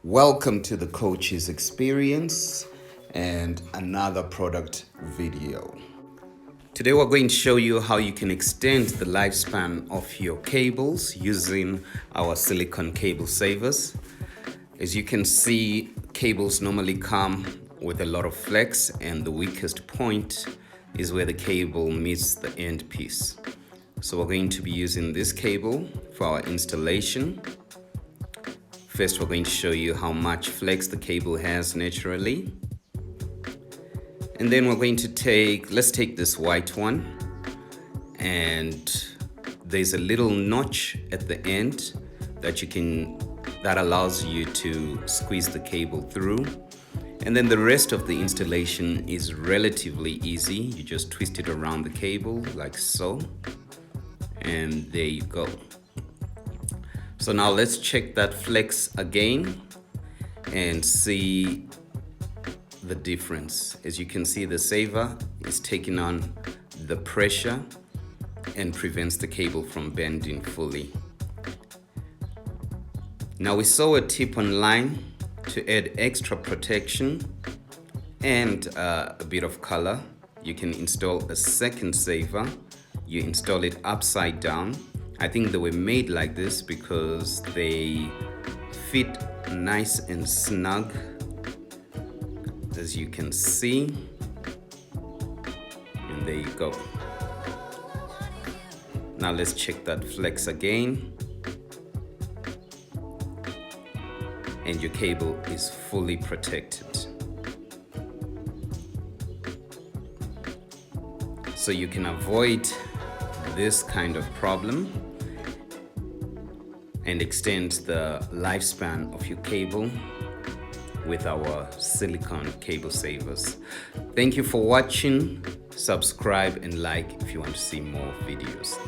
Welcome to the Coach's Experience and another product video. Today we're going to show you how you can extend the lifespan of your cables using our silicone cable savers. As you can see, cables normally come with a lot of flex, and the weakest point is where the cable meets the end piece. So we're going to be using this cable for our installation. First, we're going to show you how much flex the cable has naturally. And then we're going to let's take this white one, and there's a little notch at the end that allows you to squeeze the cable through. And then the rest of the installation is relatively easy. You just twist it around the cable like so, and there you go. So now let's check that flex again and see the difference. As you can see, the saver is taking on the pressure and prevents the cable from bending fully. Now we saw a tip online to add extra protection and a bit of color. You can install a second saver. You install it upside down. I think they were made like this because they fit nice and snug, as you can see. And there you go. Now let's check that flex again. And your cable is fully protected. So you can avoid this kind of problem and extend the lifespan of your cable with our silicone cable savers. Thank you for watching. Subscribe and like if you want to see more videos.